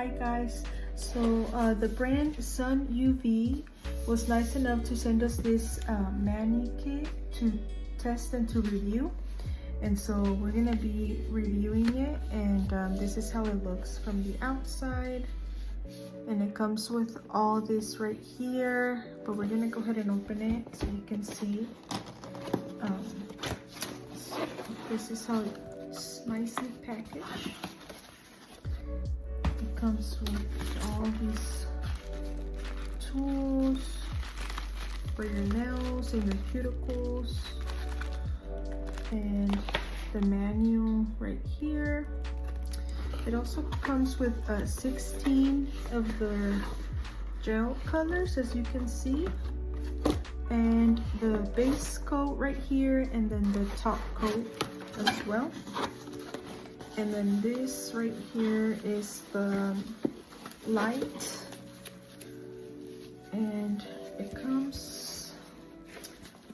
Hi guys, so the brand Sun UV was nice enough to send us this mani kit to test and to review, and so we're gonna be reviewing it, and this is how it looks from the outside, and it comes with all this right here, but we're gonna go ahead and open it so you can see. So this is how it's nicely packaged. Comes with all these tools for your nails and your cuticles, and the manual right here. It also comes with 16 of the gel colors, as you can see, and the base coat right here, and then the top coat as well. And then this right here is the light, and it comes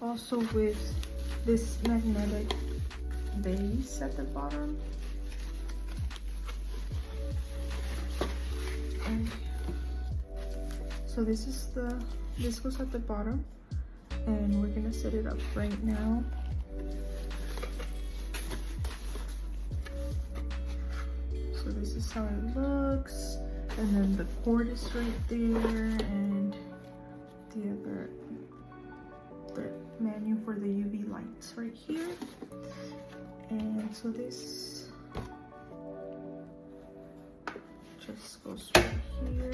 also with this magnetic base at the bottom. And so this goes at the bottom, and we're gonna set it up right now. So this is how it looks, and then the cord is right there, and the menu for the UV lights right here. And so this just goes right here,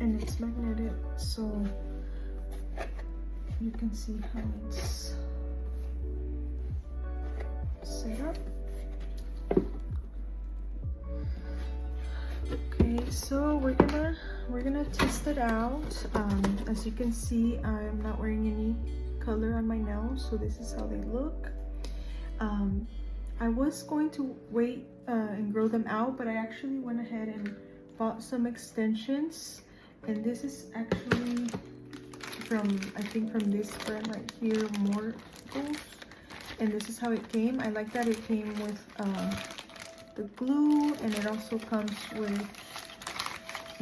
and it's magnetic, so you can see how it's set up. Okay, so we're gonna test it out. As you can see, I'm not wearing any color on my nails, so this is how they look. I was going to wait and grow them out, but I actually went ahead and bought some extensions, and this is actually I think from this brand right here, More Tools, and this is how it came. I like that it came with the glue, and it also comes with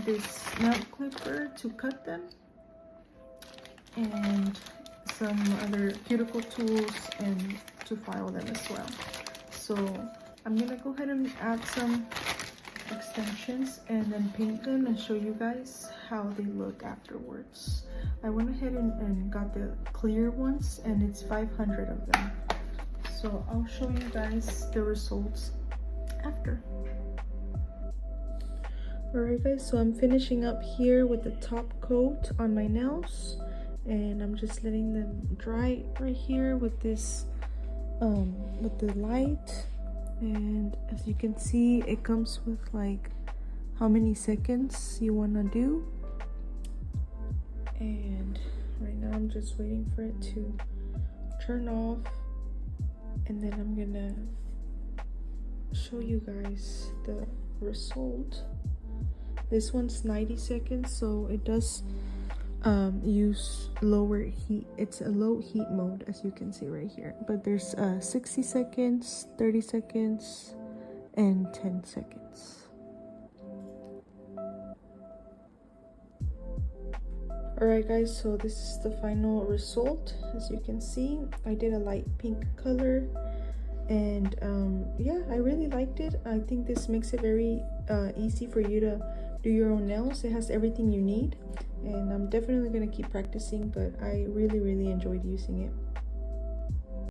this nail clipper to cut them, and some other cuticle tools and to file them as well. So I'm gonna go ahead and add some extensions and then paint them and show you guys how they look afterwards. I went ahead and got the clear ones, and it's 500 of them. So I'll show you guys the results after. Alright guys, so I'm finishing up here with the top coat on my nails, and I'm just letting them dry right here with this with the light. And as you can see, it comes with like how many seconds you want to do, and right now I'm just waiting for it to turn off, and then I'm gonna show you guys the result. This one's 90 seconds, so it does use lower heat. It's a low heat mode, as you can see right here, but there's 60 seconds, 30 seconds, and 10 seconds. Alright guys, so this is the final result. As you can see, I did a light pink color, and yeah, I really liked it. I think this makes it very easy for you to do your own nails. It has everything you need, and I'm definitely gonna keep practicing, but I really enjoyed using it.